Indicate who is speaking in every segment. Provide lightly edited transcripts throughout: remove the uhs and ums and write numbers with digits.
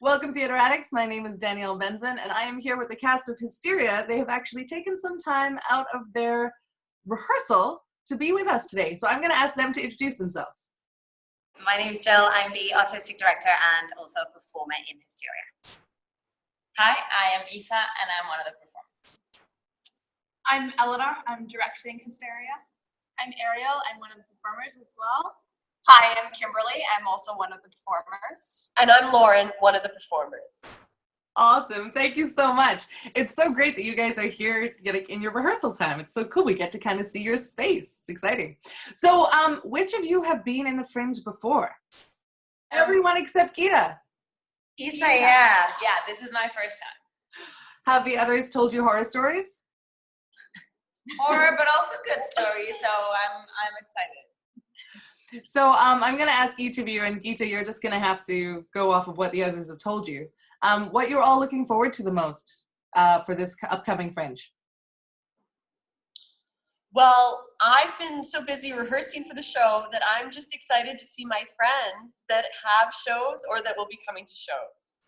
Speaker 1: Welcome, Theater Addicts. My name is Danielle Benson, and I am here with the cast of Hysteria. They have actually taken some time out of their rehearsal to be with us today. So I'm going to ask them to introduce themselves.
Speaker 2: My name is Jill. I'm the artistic director and also a performer in Hysteria.
Speaker 3: Hi, I am Isa, and I'm one of the performers.
Speaker 4: I'm Eleanor. I'm directing Hysteria.
Speaker 5: I'm Ariel. I'm one of the performers as well.
Speaker 3: Hi, I'm Kimberly. I'm also one of the performers.
Speaker 6: And I'm Lauren, one of the performers.
Speaker 1: Awesome. Thank you so much. It's so great that you guys are here getting in your rehearsal time. It's so cool. We get to kind of see your space. It's exciting. So which of you have been in the Fringe before? Everyone except Gita.
Speaker 2: Isa, yeah.
Speaker 3: Yeah, this is my first time.
Speaker 1: Have the others told you horror stories?
Speaker 2: Horror, but also good stories, so I'm excited.
Speaker 1: So I'm going to ask each of you, and Gita, you're just going to have to go off of what the others have told you. What you're all looking forward to the most for this upcoming Fringe?
Speaker 6: Well, I've been so busy rehearsing for the show that I'm just excited to see my friends that have shows or that will be coming to shows.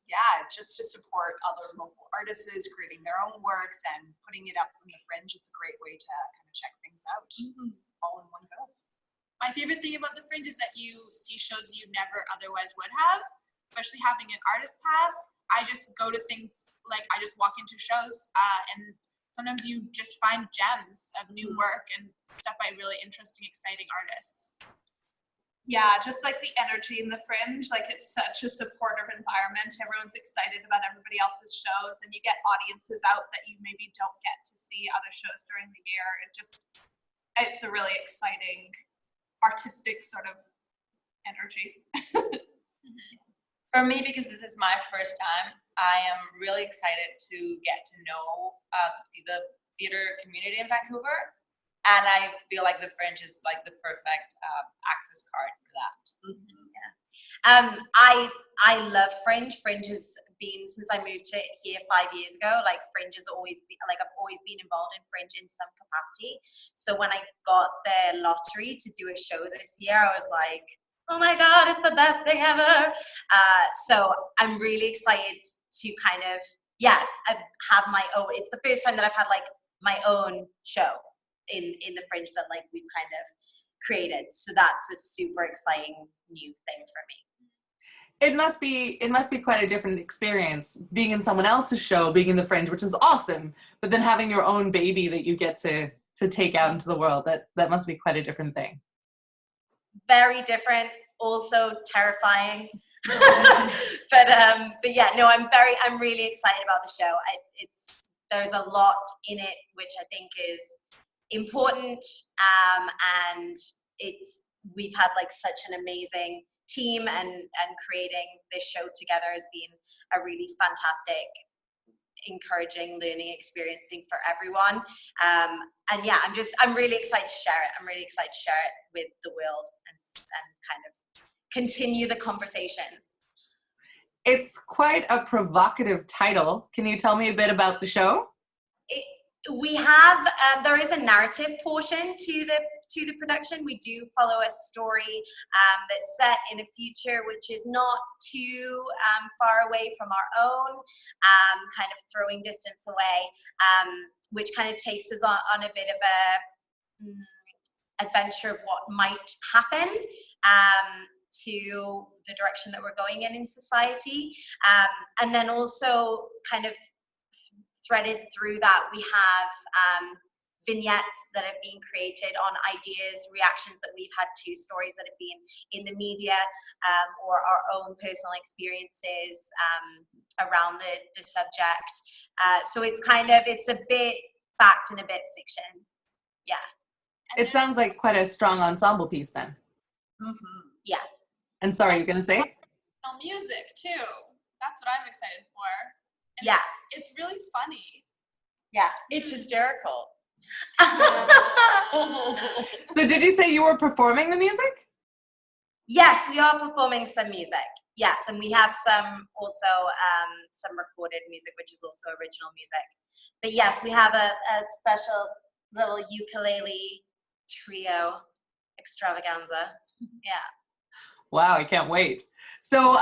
Speaker 3: Yeah, just to support other local artists creating their own works and putting it up in the Fringe. It's a great way to kind of check things out all in one go.
Speaker 5: My favorite thing about the Fringe is that you see shows you never otherwise would have, especially having an artist pass. I just go to things, like I just walk into shows and sometimes you just find gems of new work and stuff by really interesting, exciting artists.
Speaker 4: Yeah, just like the energy in the Fringe, like it's such a supportive environment. Everyone's excited about everybody else's shows, and you get audiences out that you maybe don't get to see other shows during the year. It's a really exciting artistic sort of energy.
Speaker 3: For me, because this is my first time, I am really excited to get to know the theater community in Vancouver. And I feel like the Fringe is like the perfect access card for that.
Speaker 2: Yeah. I love Fringe. Fringe has been, since I moved to here 5 years ago, like Fringe has always been, like I've always been involved in Fringe in some capacity. So when I got the lottery to do a show this year, I was like, oh my God, it's the best thing ever. So I'm really excited to kind of, have my own, it's the first time that I've had like my own show in the Fringe that like we've kind of created. So that's a super exciting new thing for me.
Speaker 1: It must be quite a different experience being in someone else's show, being in the Fringe, which is awesome, but then having your own baby that you get to take out into the world. That must be quite a different thing.
Speaker 2: Very different, also terrifying. but yeah, no, I'm really excited about the show. There's a lot in it which I think is important, and we've had like such an amazing team, and creating this show together has been a really fantastic, encouraging learning experience, I think, for everyone. And yeah, I'm really excited to share it. I'm really excited to share it with the world and kind of continue the conversations.
Speaker 1: It's quite a provocative title. Can you tell me a bit about the show?
Speaker 2: We have there is a narrative portion to the production. We do follow a story that's set in a future which is not too far away from our own, kind of throwing distance away, which kind of takes us on a bit of a adventure of what might happen to the direction that we're going in society, and then also kind of threaded through that we have vignettes that have been created on ideas, reactions that we've had to stories that have been in the media, or our own personal experiences around the subject. So it's a bit fact and a bit fiction. Yeah.
Speaker 1: It sounds like quite a strong ensemble piece then.
Speaker 2: Mm-hmm. Yes.
Speaker 1: And sorry, you're going to say?
Speaker 5: Music too. That's what I'm excited for. And
Speaker 2: yes.
Speaker 5: It's really funny.
Speaker 2: Yeah.
Speaker 6: It's hysterical.
Speaker 1: So did you say you were performing the music?
Speaker 2: Yes, we are performing some music. Yes, and we have some recorded music, which is also original music. But yes, we have a special little ukulele trio extravaganza. Yeah.
Speaker 1: Wow, I can't wait. So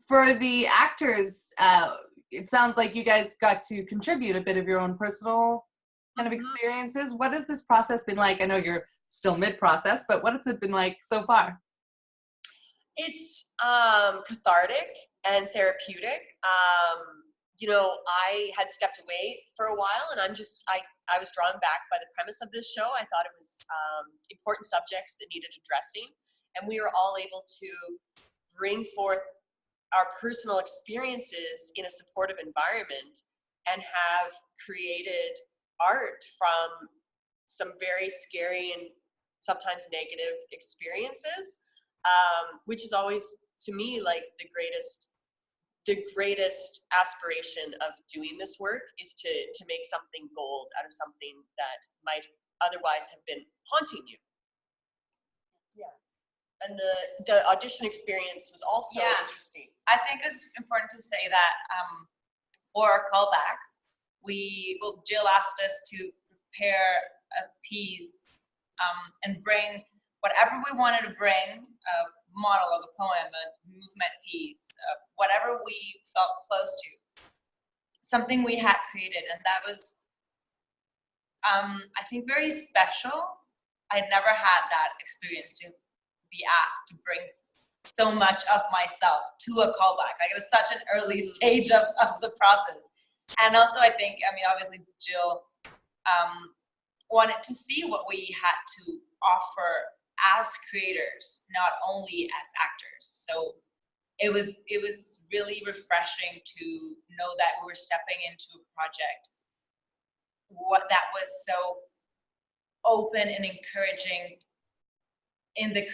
Speaker 1: for the actors, it sounds like you guys got to contribute a bit of your own personal kind of experiences. What has this process been like? I know you're still mid-process, but what has it been like so far?
Speaker 6: It's cathartic and therapeutic. I had stepped away for a while, and I was drawn back by the premise of this show. I thought it was important subjects that needed addressing, and we were all able to bring forth our personal experiences in a supportive environment and have created art from some very scary and sometimes negative experiences, which is always, to me, like the greatest aspiration of doing this work is to make something gold out of something that might otherwise have been haunting you. Yeah. And the audition experience was also interesting.
Speaker 3: I think it's important to say that for our callbacks, Jill asked us to prepare a piece and bring whatever we wanted to bring, a monologue, a poem, a movement piece, whatever we felt close to, something we had created. And that was, I think, very special. I'd never had that experience to be asked to bring so much of myself to a callback. Like, it was such an early stage of the process. And also, I think, obviously Jill wanted to see what we had to offer as creators, not only as actors. So it was really refreshing to know that we were stepping into a project that was so open and encouraging in the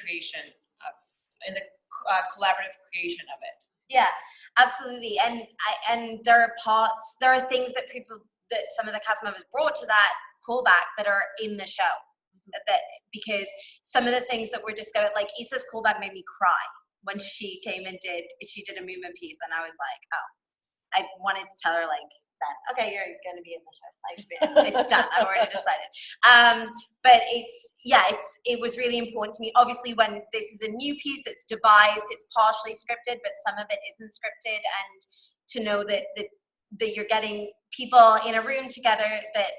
Speaker 3: collaborative creation of it.
Speaker 2: Yeah, absolutely. And there are things that some of the cast members brought to that callback that are in the show. Because some of the things that were discovered, like Issa's callback made me cry when she came and did a movement piece, and I was like, oh, I wanted to tell her like that. Okay, you're going to be in the show. Like, it's done. I've already decided. But it was really important to me. Obviously, when this is a new piece, it's devised, it's partially scripted, but some of it isn't scripted, and to know that you're getting people in a room together that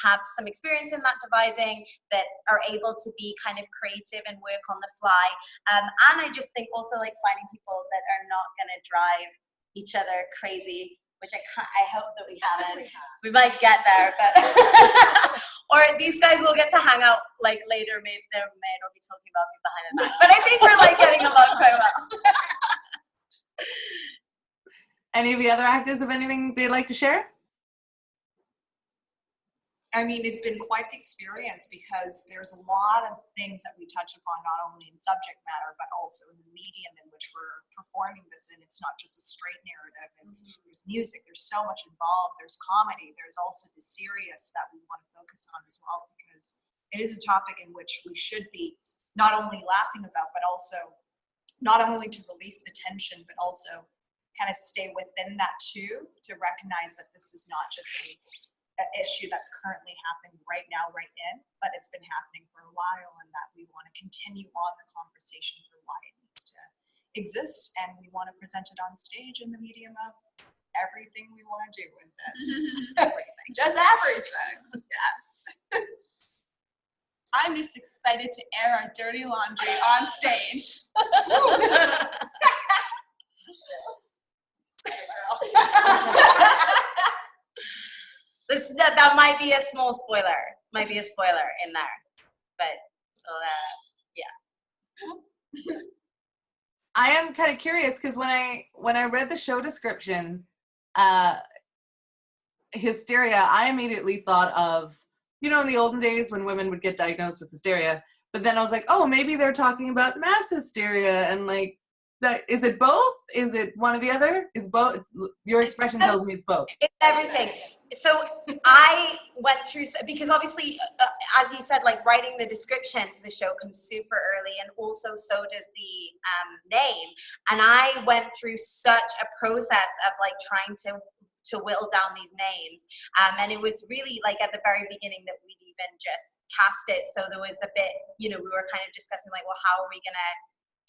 Speaker 2: have some experience in that devising, that are able to be kind of creative and work on the fly. And I just think also like finding people that are not going to drive each other crazy, which I hope that we haven't. We might get there, but or these guys will get to hang out like later. Maybe they may not be talking about me behind the back, but I think we're like getting along quite well.
Speaker 1: Any of the other actors have anything they'd like to share?
Speaker 7: It's been quite the experience because there's a lot of things that we touch upon, not only in subject matter, but also in the medium in which we're performing this in. It's not just a straight narrative. There's music, there's so much involved, there's comedy, there's also the serious that we want to focus on as well, because it is a topic in which we should be not only laughing about, but also not only to release the tension, but also kind of stay within that too, to recognize that this is not just an issue that's currently happening right now, right in, but it's been happening for a while, and that we want to continue on the conversation for why it needs to exist, and we want to present it on stage in the medium of everything we want to do with this. Everything. Just everything. Yes.
Speaker 5: I'm just excited to air our dirty laundry on stage.
Speaker 2: That might be a small spoiler. Might be a spoiler in there, but yeah.
Speaker 1: I am kind of curious because when I read the show description, Hysteria, I immediately thought of, in the olden days when women would get diagnosed with hysteria, but then I was like, oh, maybe they're talking about mass hysteria, and like, that is it both? Is it one or the other? It's both. Your expression tells me it's both.
Speaker 2: It's everything. So I went through, because obviously, as you said, like writing the description for the show comes super early, and also so does the name. And I went through such a process of like trying to whittle down these names. And it was really like at the very beginning that we'd even just cast it. So there was a bit, we were kind of discussing like, well, how are we going to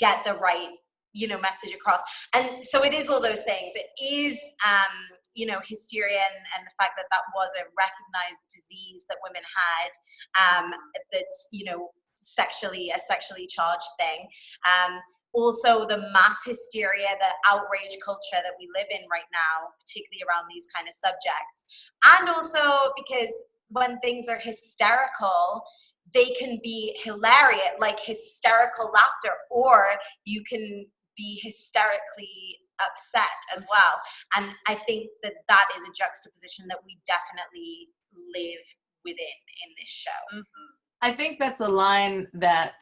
Speaker 2: get the right message across. And so it is all those things. It is, hysteria and the fact that that was a recognized disease that women had, that's, a sexually charged thing. Also the mass hysteria, the outrage culture that we live in right now, particularly around these kind of subjects. And also because when things are hysterical, they can be hilarious, like hysterical laughter, or you can be hysterically upset as well. And I think that that is a juxtaposition that we definitely live within in this show.
Speaker 1: Mm-hmm. I think that's a line that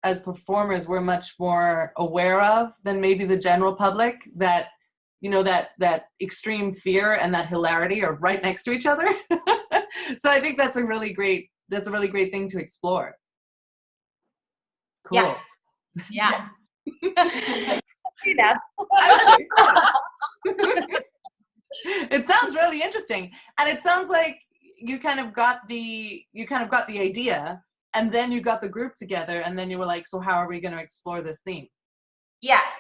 Speaker 1: as performers we're much more aware of than maybe the general public, that that extreme fear and that hilarity are right next to each other. So I think that's a really great thing to explore. Cool.
Speaker 2: Yeah.
Speaker 1: It sounds really interesting, and it sounds like you kind of got the idea, and then you got the group together, and then you were like, so how are we going to explore this theme?
Speaker 2: Yes.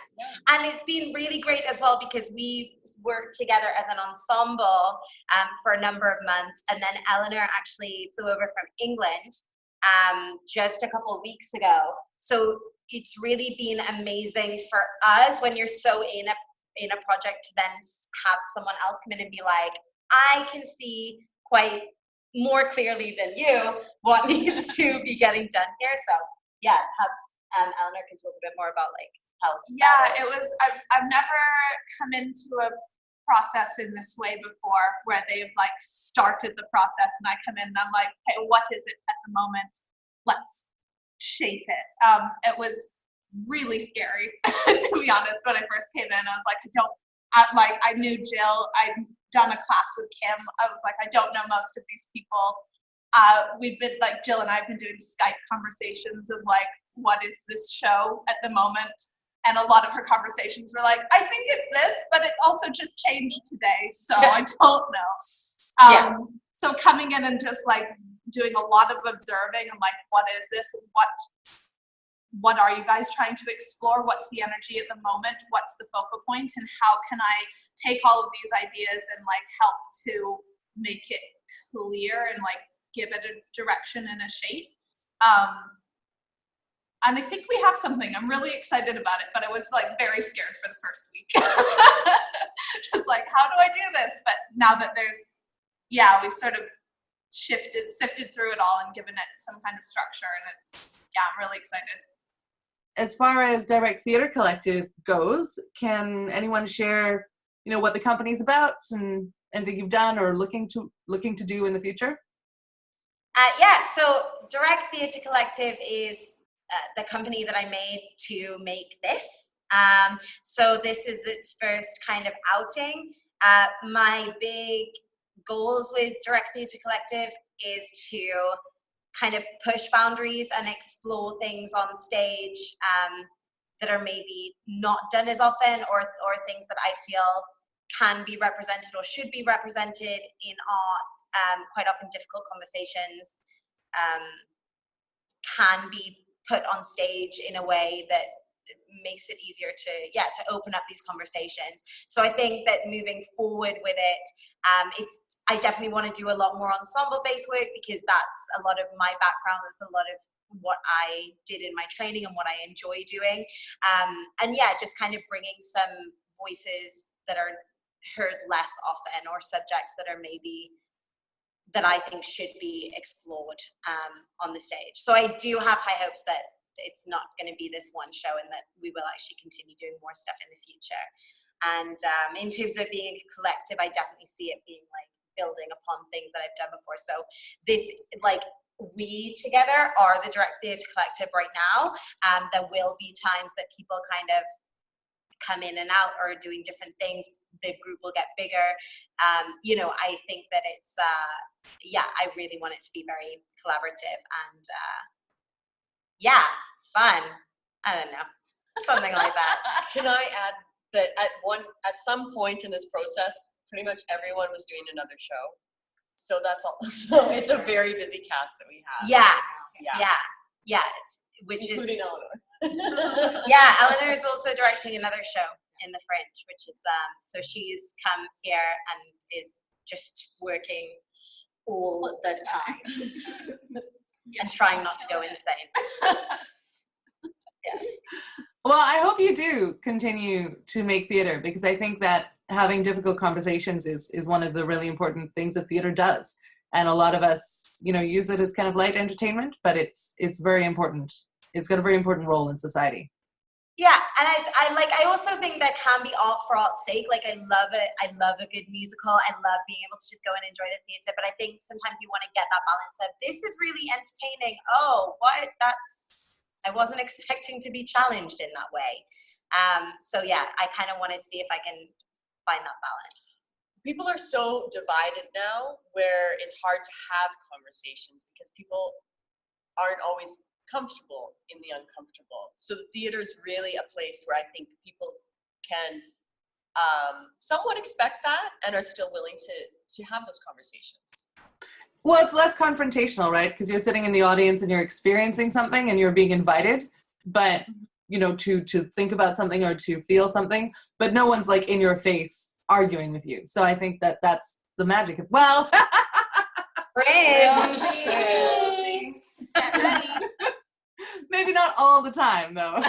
Speaker 2: And it's been really great as well because we worked together as an ensemble for a number of months. And then Eleanor actually flew over from England just a couple of weeks ago. So it's really been amazing for us when you're so in a project to then have someone else come in and be like, I can see quite more clearly than you what needs to be getting done here. So yeah, perhaps Eleanor can talk a bit more about like how.
Speaker 4: Yeah, it was. I've never come into a process in this way before, where they've like started the process and I come in and I'm like, hey, what is it at the moment? Let's shape it. It was really scary to be honest. When I first came in, I was like, I knew Jill. I'd done a class with Kim. I was like, I don't know most of these people. We've been like, Jill and I have been doing Skype conversations of like, what is this show at the moment? And a lot of her conversations were like, I think it's this, but it also just changed today, so I don't know. So coming in and just like doing a lot of observing and like, what is this? And what are you guys trying to explore? What's the energy at the moment? What's the focal point? And how can I take all of these ideas and like help to make it clear and like give it a direction and a shape? And I think we have something. I'm really excited about it, but I was like very scared for the first week. Just like, how do I do this? But now that we've sort of sifted through it all and given it some kind of structure, and I'm really excited.
Speaker 1: As far as Direct Theatre Collective goes, can anyone share, what the company's about and anything you've done or looking to do in the future?
Speaker 2: So Direct Theatre Collective is the company that I made to make this. So this is its first kind of outing. My big goals with Direct Theatre Collective is to kind of push boundaries and explore things on stage that are maybe not done as often, or things that I feel can be represented or should be represented in art. Quite often difficult conversations can be put on stage in a way that makes it easier to open up these conversations. So I think that moving forward with it, I definitely want to do a lot more ensemble-based work, because that's a lot of my background. That's a lot of what I did in my training and what I enjoy doing. Just kind of bringing some voices that are heard less often, or subjects that are maybe that I think should be explored on the stage. So I do have high hopes that it's not going to be this one show, and that we will actually continue doing more stuff in the future. And in terms of being a collective, I definitely see it being like building upon things that I've done before. So this, like, we together are the Direct Theatre Collective right now. There will be times that people kind of come in and out or doing different things. The group will get bigger. I think that it's I really want it to be very collaborative and fun. I don't know, something like that.
Speaker 6: Can I add that at some point in this process, pretty much everyone was doing another show. So that's all. So it's a very busy cast that we have.
Speaker 2: Yes. Yeah. It's, which
Speaker 6: including
Speaker 2: is
Speaker 6: Eleanor.
Speaker 2: Yeah, Eleanor is also directing another show in the Fringe, which is so she's come here and is just working all the time and trying not to go insane. Yeah.
Speaker 1: Well, I hope you do continue to make theater, because I think that having difficult conversations is one of the really important things that theater does. And a lot of us, use it as kind of light entertainment, but it's very important. It's got a very important role in society.
Speaker 2: Yeah, and I also think that can be art for art's sake. Like, I love it. I love a good musical. I love being able to just go and enjoy the theater. But I think sometimes you want to get that balance of, this is really entertaining. Oh, what? I wasn't expecting to be challenged in that way. So yeah, I kind of want to see if I can find that balance.
Speaker 6: People are so divided now where it's hard to have conversations because people aren't always comfortable in the uncomfortable. So the theater is really a place where I think people can somewhat expect that and are still willing to have those conversations.
Speaker 1: Well, it's less confrontational, right? Because you're sitting in the audience and you're experiencing something and you're being invited, but to think about something or to feel something, but no one's like in your face arguing with you. So I think that that's the magic of, well, maybe not all the time though.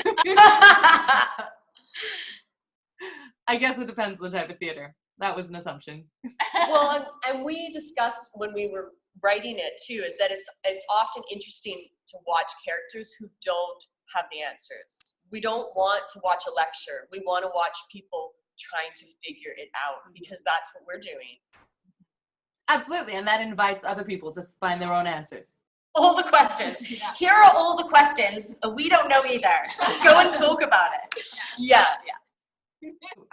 Speaker 1: I guess it depends on the type of theater. That was an assumption.
Speaker 6: Well, and we discussed when we were writing it too, is that it's often interesting to watch characters who don't have the answers. We don't want to watch a lecture. We want to watch people trying to figure it out, because that's what we're doing.
Speaker 1: Absolutely, and that invites other people to find their own answers.
Speaker 2: All the questions. Yeah. Here are all the questions. We don't know either. Go and talk about it.
Speaker 6: Yeah.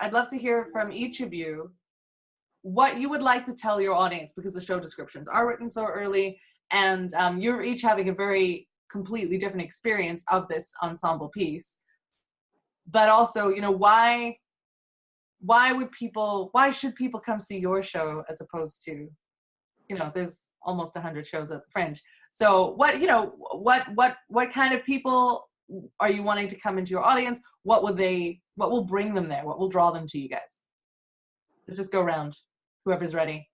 Speaker 1: I'd love to hear from each of you what you would like to tell your audience, because the show descriptions are written so early, and you're each having a very completely different experience of this ensemble piece. But also, why should people come see your show as opposed to, there's almost 100 shows at the Fringe. So what kind of people are you wanting to come into your audience? What will bring them there? What will draw them to you guys? Let's just go around. Whoever's ready.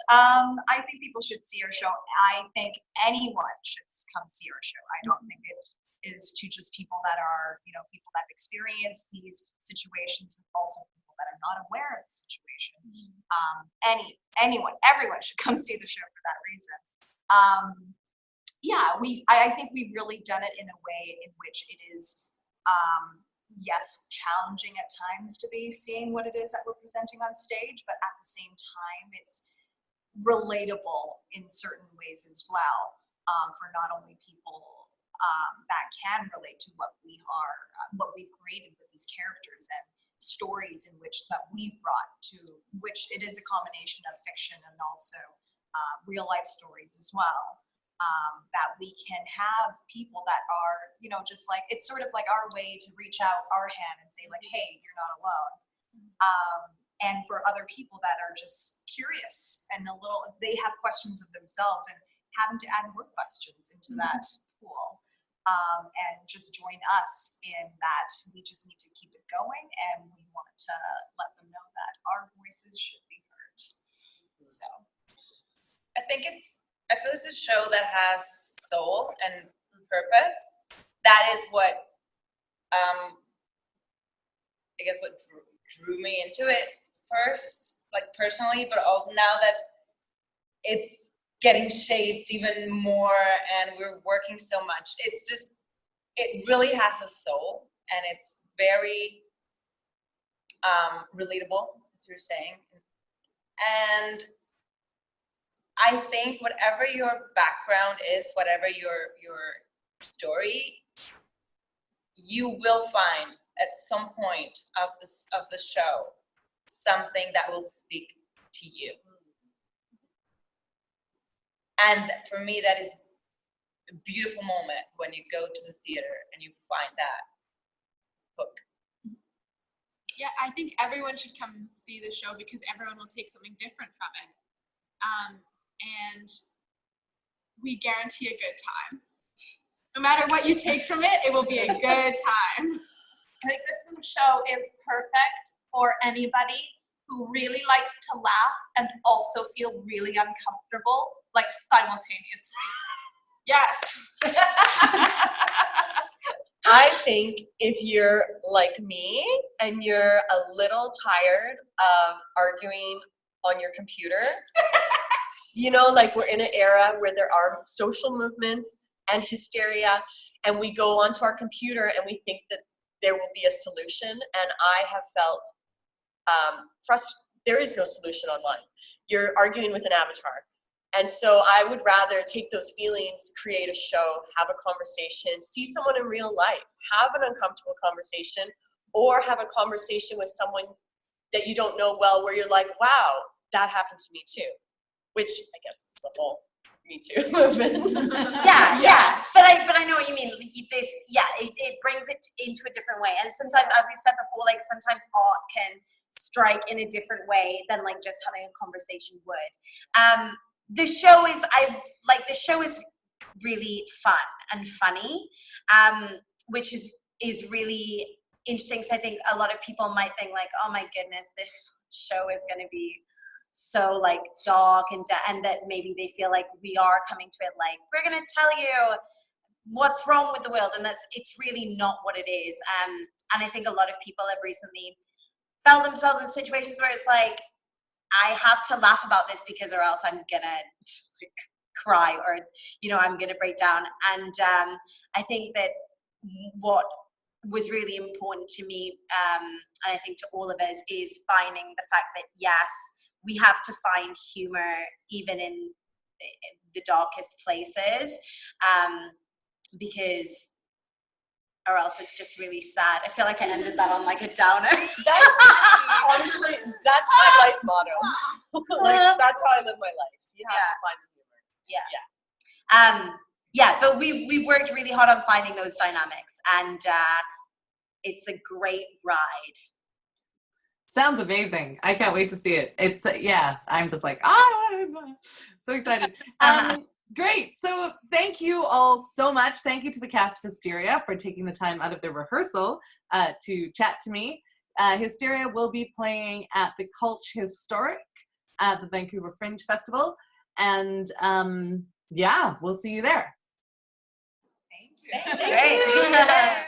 Speaker 7: I think people should see our show. I think anyone should come see our show. I don't think it is to just people that are, people that have experienced these situations, but also people that are not aware of the situation. Everyone should come see the show for that reason. I think we've really done it in a way in which it is, yes, challenging at times to be seeing what it is that we're presenting on stage, but at the same time, it's relatable in certain ways as well, for not only people that can relate to what we've created with these characters and stories in which that we've brought to, which it is a combination of fiction and also real life stories as well. That we can have people that are, just like, it's sort of like our way to reach out our hand and say like, hey, you're not alone. And for other people that are just curious and they have questions of themselves and having to add more questions into that pool. And just join us in that we just need to keep it going, and we want to let them know that our voices should be heard. So
Speaker 3: I feel it's a show that has soul and purpose. That is what, I guess, what drew me into it first, like personally, but now that it's getting shaped even more and we're working so much, it really has a soul, and it's very relatable, as you're saying. And I think whatever your background is, whatever your story, you will find at some point of the show something that will speak to you. And for me, that is a beautiful moment when you go to the theater and you find that hook.
Speaker 5: Yeah, I think everyone should come see the show because everyone will take something different from it. And we guarantee a good time. No matter what you take from it, it will be a good time.
Speaker 4: I think this show is perfect for anybody who really likes to laugh and also feel really uncomfortable, like simultaneously.
Speaker 5: Yes.
Speaker 6: I think if you're like me and you're a little tired of arguing on your computer, you know, like we're in an era where there are social movements and hysteria, and we go onto our computer and we think that there will be a solution. And I have felt there is no solution online. You're arguing with an avatar. And so I would rather take those feelings, create a show, have a conversation, see someone in real life, have an uncomfortable conversation, or have a conversation with someone that you don't know well where you're like, wow, that happened to me too. Which I guess is the whole Me Too movement.
Speaker 2: Yeah. But I know what you mean. It brings it into a different way. And sometimes, as we've said before, like sometimes art can strike in a different way than like just having a conversation would. The show is really fun and funny, which is really interesting. Because I think a lot of people might think like, oh my goodness, this show is going to be so like dark and that maybe they feel like we are coming to it like we're going to tell you what's wrong with the world, and it's really not what it is. And I think a lot of people have recently felt themselves in situations where it's like, I have to laugh about this because or else I'm gonna like, cry or I'm gonna break down. And I think that what was really important to me, and I think to all of us, is finding the fact that yes, we have to find humor even in the darkest places, because or else it's just really sad. I feel like I ended that on like a downer.
Speaker 6: That's honestly, that's my life motto. Like that's how I live my life. You have to find the humor.
Speaker 2: Yeah, but we worked really hard on finding those dynamics, and it's a great ride.
Speaker 1: Sounds amazing. I can't wait to see it. It's I'm just like, so excited. Great. So thank you all so much. Thank you to the cast of Hysteria for taking the time out of their rehearsal to chat to me. Hysteria will be playing at the Culture Historic at the Vancouver Fringe Festival. And we'll see you there.
Speaker 7: Thank you.
Speaker 2: Great.